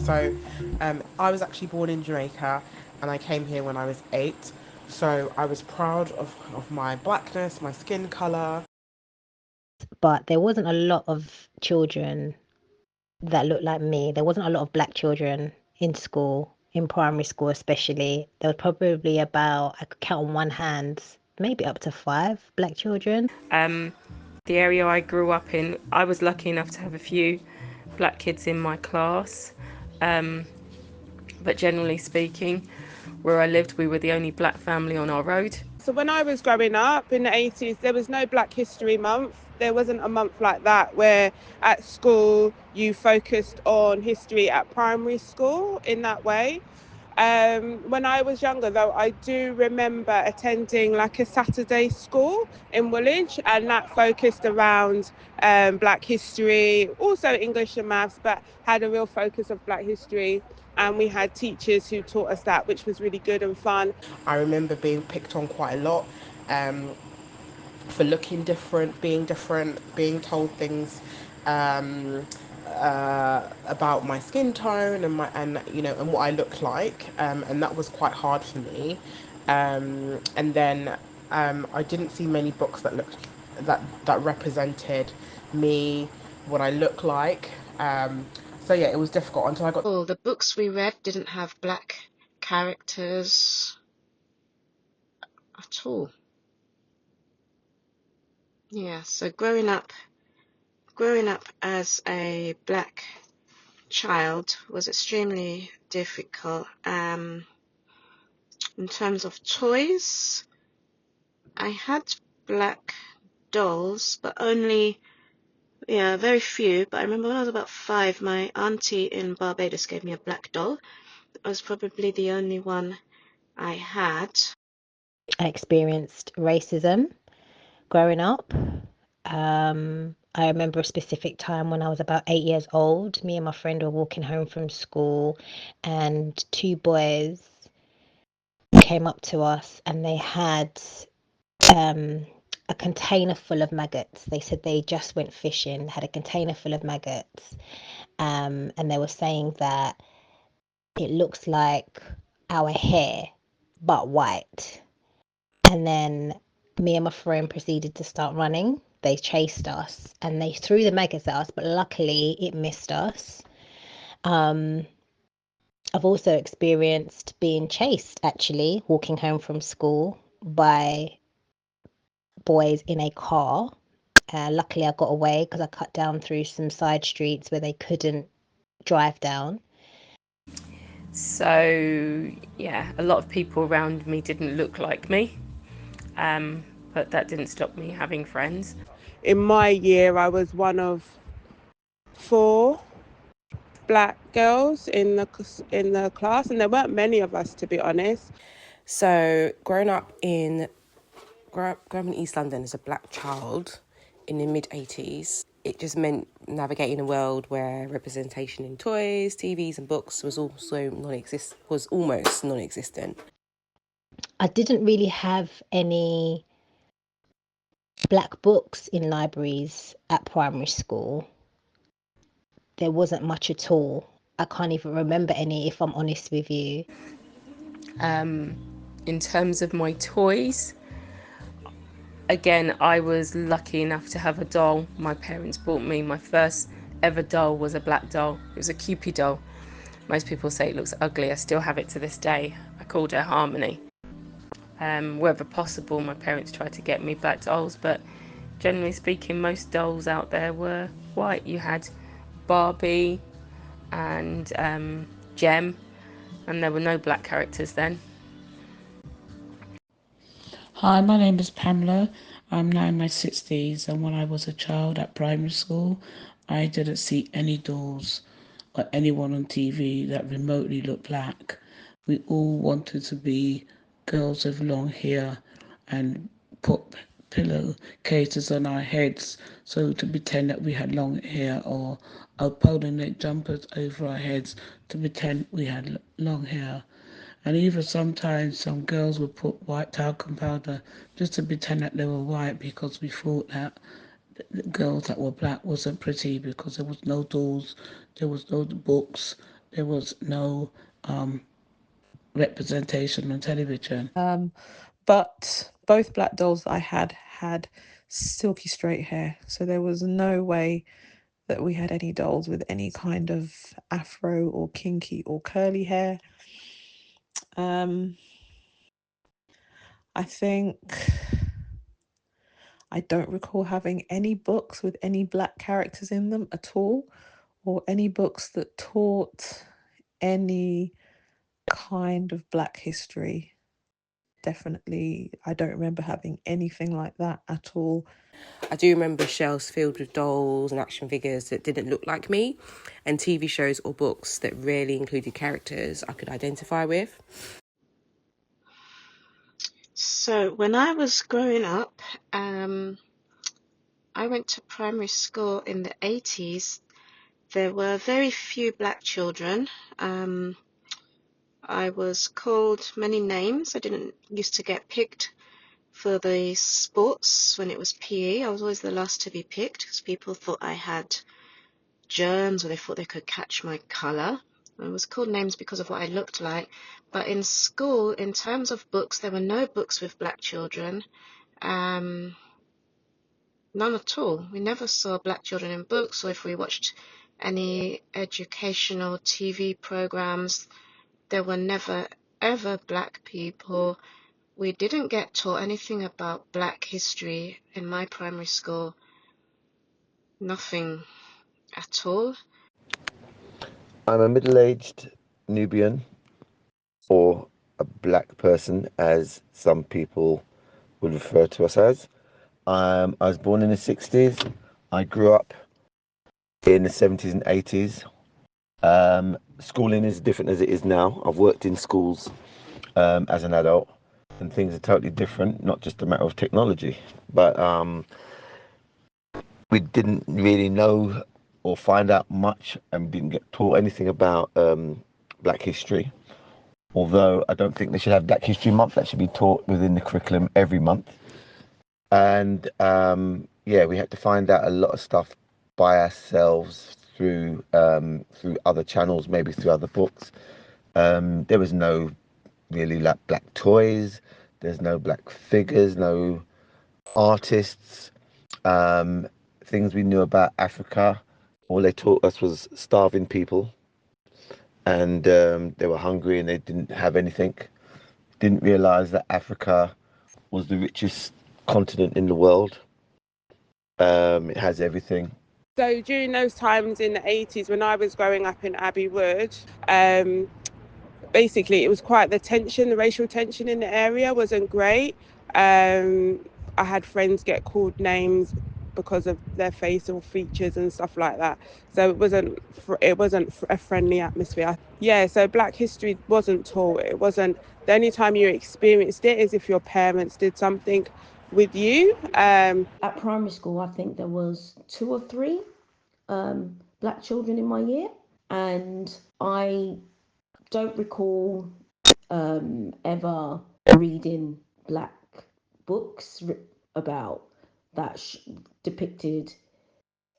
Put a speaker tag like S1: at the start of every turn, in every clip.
S1: So I was actually born in Jamaica and I came here when I was 8. So I was proud of my blackness, my skin colour.
S2: But there wasn't a lot of children that looked like me. There wasn't a lot of black children in school, in primary school especially. There was probably about, I could count on one hand, maybe up to 5 black children.
S3: The area I grew up in, I was lucky enough to have a few black kids in my class. Um, but generally speaking, where I lived, we were the only black family on our road.
S4: So when I was growing up in the 80s, there was no Black History Month. There wasn't a month like that where at school you focused on history at primary school in that way. When I was younger, though, I do remember attending like a Saturday school in Woolwich, and that focused around Black history, also English and maths, but had a real focus of Black history. And we had teachers who taught us that, which was really good and fun.
S1: I remember being picked on quite a lot um, for looking different, being told things um, about my skin tone and and what I look like, and that was quite hard for me. And then I didn't see many books that represented me, what I look like. So yeah, it was difficult until I got.
S5: Oh, the books we read didn't have black characters at all. Yeah, so growing up as a black child was extremely difficult. In terms of toys, I had black dolls, but only, yeah, very few. But I remember when I was about 5, my auntie in Barbados gave me a black doll. It was probably the only one I had.
S2: I experienced racism growing up. I remember a specific time when I was about 8 years old. Me and my friend were walking home from school, and 2 boys came up to us and they had um, a container full of maggots. They said they just went fishing, had a container full of maggots, and they were saying that it looks like our hair, but white. And then me and my friend proceeded to start running. They chased us and they threw the maggots at us, but luckily it missed us. Um, I've also experienced being chased actually, walking home from school by boys in a car. Luckily, I got away because I cut down through some side streets where they couldn't drive down.
S3: So, yeah, a lot of people around me didn't look like me, but that didn't stop me having friends.
S4: In my year, I was one of 4 black girls in the class, and there weren't many of us, to be honest.
S1: So growing up in East London as a black child in the mid 80s, it just meant navigating a world where representation in toys, TVs, and books was almost non-existent.
S2: I didn't really have any black books in libraries at primary school. There wasn't much at all. I can't even remember any, if I'm honest with you.
S3: In terms of my toys, again, I was lucky enough to have a doll. My parents bought me my first ever doll was a black doll. It was a Cupid doll. Most people say it looks ugly. I still have it to this day. I called her Harmony. Wherever possible, my parents tried to get me black dolls, but generally speaking, most dolls out there were white. You had Barbie and Gem, and there were no black characters then.
S6: Hi, my name is Pamela. I'm now in my 60s, and when I was a child at primary school, I didn't see any dolls or anyone on TV that remotely looked black. We all wanted to be girls with long hair and put pillow cases on our heads so to pretend that we had long hair, or our polo neck jumpers over our heads to pretend we had long hair. And even sometimes some girls would put white talcum powder just to pretend that they were white, because we thought that the girls that were black wasn't pretty because there was no dolls, there was no books, There was no representation on television.
S7: But both black dolls I had silky straight hair, so there was no way that we had any dolls with any kind of afro or kinky or curly hair. I think I don't recall having any books with any black characters in them at all, or any books that taught any kind of black history. Definitely, I don't remember having anything like that at all.
S8: I do remember shelves filled with dolls and action figures that didn't look like me, and TV shows or books that rarely included characters I could identify with.
S5: So when I was growing up, I went to primary school in the 80s. There were very few black children. I was called many names. I didn't used to get picked for the sports when it was PE. I was always the last to be picked because people thought I had germs or they thought they could catch my colour. I was called names because of what I looked like. But in school, in terms of books, there were no books with black children. None at all. We never saw black children in books, or if we watched any educational TV programs, there were never ever black people. We didn't get taught anything about black history in my primary school. Nothing at all.
S9: I'm a middle-aged Nubian, or a black person, as some people would refer to us as. I was born in the 60s. I grew up in the 70s and 80s. Schooling is different as it is now. I've worked in schools as an adult, and things are totally different, not just a matter of technology. But we didn't really know or find out much, and didn't get taught anything about black history. Although I don't think they should have Black History Month. That should be taught within the curriculum every month. And yeah, we had to find out a lot of stuff by ourselves through other channels, maybe through other books. There was no really like black toys. There's no black figures, no artists. Things we knew about Africa, all they taught us was starving people, and they were hungry and they didn't have anything. Didn't realize that Africa was the richest continent in the world. It has everything.
S4: So during those times in the 80s when I was growing up in Abbey Wood, basically it was quite the racial tension in the area wasn't great. I had friends get called names because of their facial features and stuff like that. So it wasn't a friendly atmosphere. Yeah, so Black history wasn't taught. It wasn't the only time you experienced it is if your parents did something with you.
S10: At primary school, I think there was two or three black children in my year, and I don't recall ever reading black books about that depicted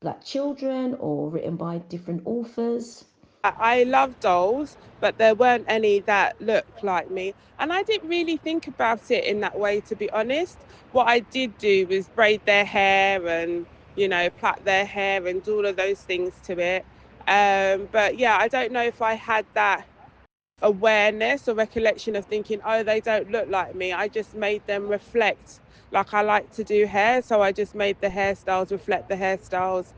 S10: black children or written by different authors.
S4: I love dolls, but there weren't any that looked like me. And I didn't really think about it in that way, to be honest. What I did do was braid their hair and, plait their hair and do all of those things to it. But yeah, I don't know if I had that awareness or recollection of thinking, oh, they don't look like me. I just made them reflect like I like to do hair. So I just made the hairstyles reflect the hairstyles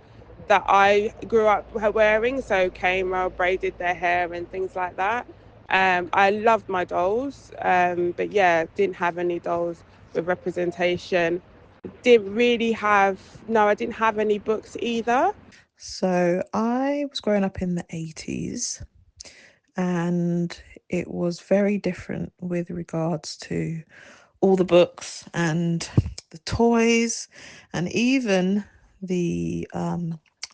S4: that I grew up wearing. So came braided their hair and things like that. I loved my dolls, but yeah, didn't have any dolls with representation. Didn't really have, no, I didn't have any books either.
S7: So I was growing up in the 80s, and it was very different with regards to all the books and the toys, and even the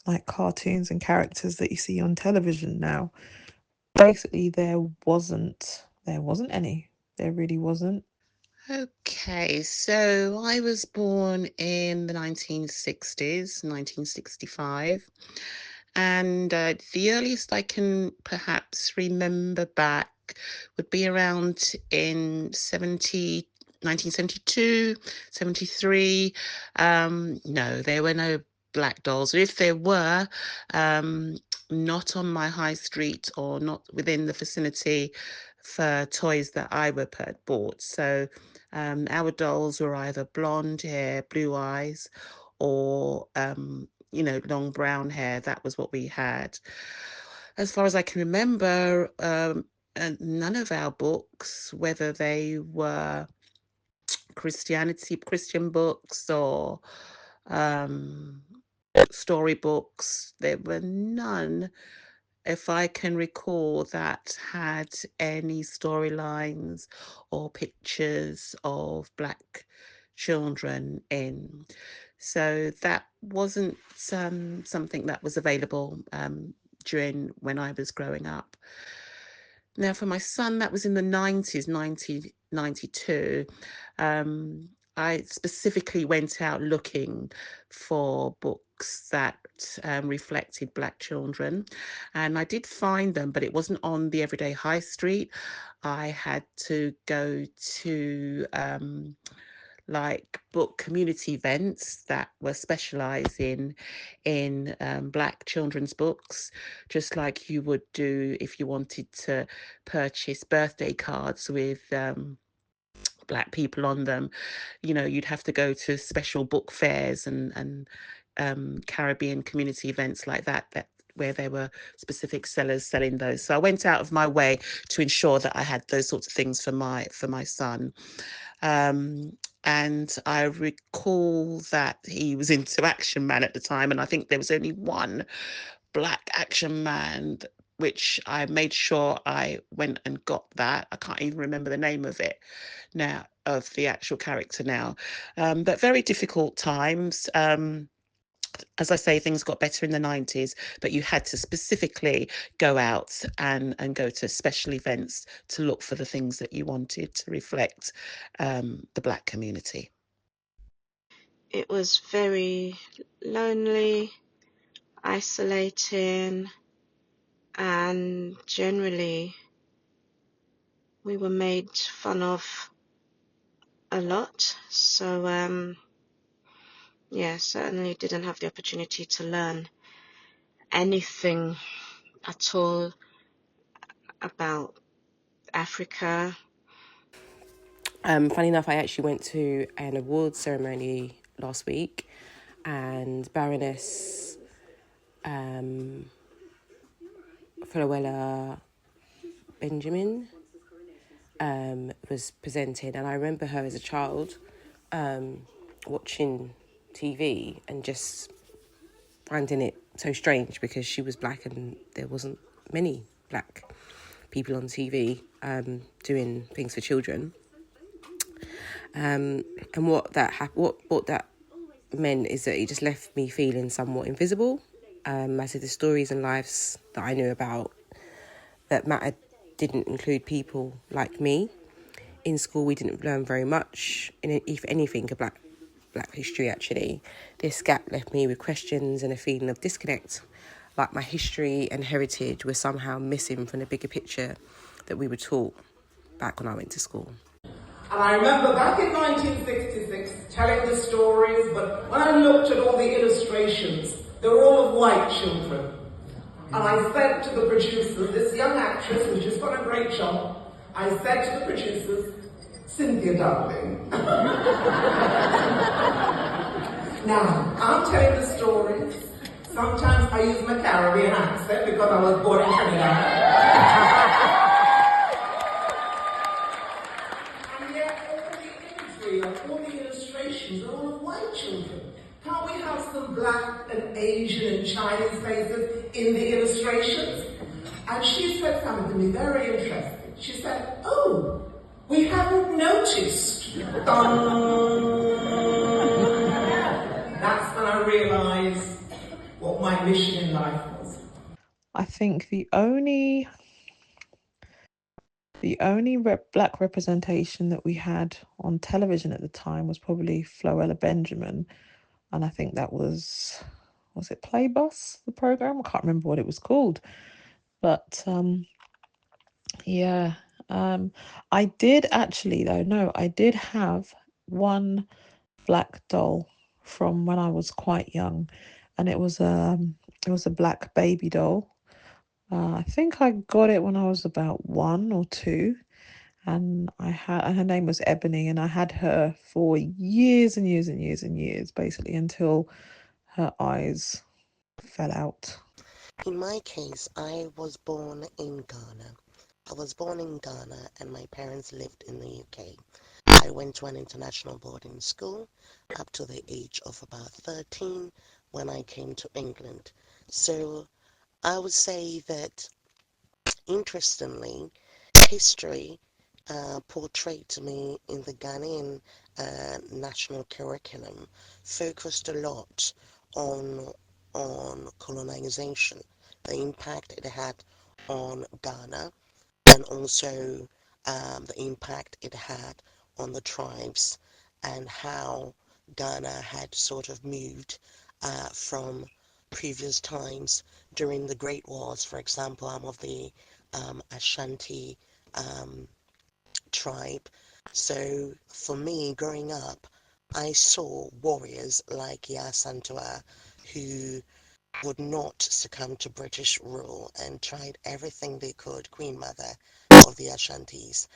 S7: like cartoons and characters that you see on television now. Basically, there wasn't any. There really wasn't.
S11: Okay, so I was born in the 1960s, 1965, And the earliest I can perhaps remember back would be around in 1972, 73. No, there were no black dolls. If there were, not on my high street or not within the vicinity for toys that I were bought. So our dolls were either blonde hair, blue eyes, or long brown hair. That was what we had. As far as I can remember, and none of our books, whether they were Christian books or um, storybooks, there were none, if I can recall, that had any storylines or pictures of black children in. So that wasn't something that was available during when I was growing up. Now, for my son, that was in the 90s, 1992. I specifically went out looking for books that reflected black children, and I did find them, but it wasn't on the everyday high street. I had to go to like book community events that were specializing in black children's books, just like you would do if you wanted to purchase birthday cards with black people on them. You'd have to go to special book fairs and Caribbean community events like that where there were specific sellers selling those. So I went out of my way to ensure that I had those sorts of things for my son. And I recall that he was into Action Man at the time, and I think there was only one black Action Man, which I made sure I went and got that. I can't even remember the name of it now, of the actual character now. But very difficult times. As I say, things got better in the 90s, but you had to specifically go out and go to special events to look for the things that you wanted to reflect the black community.
S5: It was very lonely, isolating, and generally we were made fun of a lot. So certainly didn't have the opportunity to learn anything at all about Africa.
S8: Funny enough, I actually went to an awards ceremony last week, and Baroness Florella Benjamin was presenting, and I remember her as a child watching TV and just finding it so strange because she was black and there wasn't many black people on TV doing things for children. And what that meant is that it just left me feeling somewhat invisible. I said the stories and lives that I knew about that mattered didn't include people like me. In school, we didn't learn very much, if anything, about black history, actually. This gap left me with questions and a feeling of disconnect, like my history and heritage were somehow missing from the bigger picture that we were taught back when I went to school.
S12: And I remember back in 1966 telling the stories, but when I looked at all the illustrations, they were all of white children. And I said to the producers, this young actress who's just done a great job, I said to the producers, Cynthia, darling. Now, I'm telling the stories. Sometimes I use my Caribbean accent because I was born in Trinidad. And yet all the imagery and all the illustrations are all of white children. Can't we have some black and Asian and Chinese faces in the illustrations? And she said something to me very interesting. She said, oh, we haven't noticed. That's when I realised what my mission in life was.
S7: I think the only black representation that we had on television at the time was probably Floella Benjamin, and I think that was was it Playbus, the program? I can't remember what it was called. But yeah, I did actually, though, no, I did have one black doll from when I was quite young, and it was a black baby doll. I think I got it when I was about 1 or 2, and her name was Ebony, and I had her for years and years and years and years, basically until her eyes fell out.
S13: In my case, I was born in Ghana. I was born in Ghana and my parents lived in the UK. I went to an international boarding school up to the age of about 13 when I came to England. So I would say that, interestingly, history portrayed to me in the Ghanaian national curriculum focused a lot on colonization, the impact it had on Ghana, and also the impact it had on the tribes, and how Ghana had sort of moved from previous times during the Great Wars. For example, I'm of the Ashanti tribe. So for me, growing up, I saw warriors like Yasantua who would not succumb to British rule and tried everything they could, Queen Mother of the Ashantis,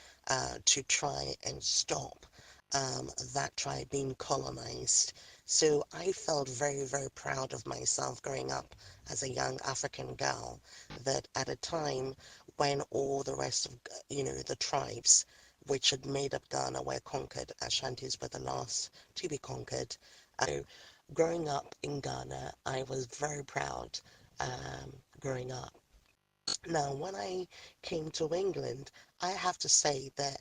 S13: to try and stop that tribe being colonized. So I felt very, very proud of myself growing up as a young African girl, that at a time when all the rest of, the tribes which had made up Ghana were conquered, Ashantis were the last to be conquered. So growing up in Ghana, I was very proud growing up. Now, when I came to England, I have to say that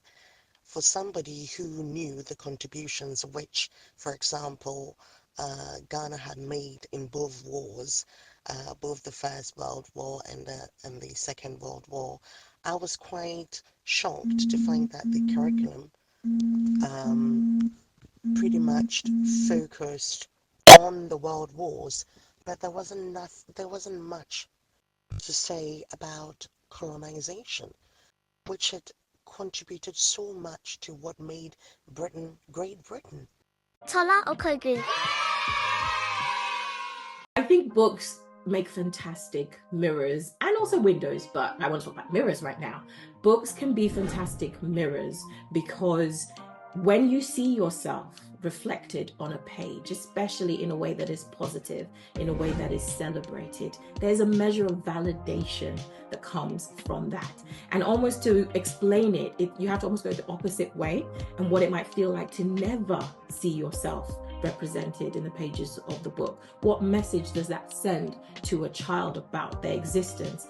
S13: for somebody who knew the contributions which, for example, Ghana had made in both wars, both the First World War and the Second World War, I was quite shocked to find that the curriculum pretty much focused on the world wars, but there wasn't much to say about colonization, which had contributed so much to what made Britain Great Britain.
S14: Tola Okogu.
S15: I think books make fantastic mirrors and also windows, but I want to talk about mirrors right now. Books can be fantastic mirrors because when you see yourself reflected on a page, especially in a way that is positive, in a way that is celebrated, there's a measure of validation that comes from that. And almost to explain it, you have to almost go the opposite way, and what it might feel like to never see yourself represented in the pages of the book. What message does that send to a child about their existence,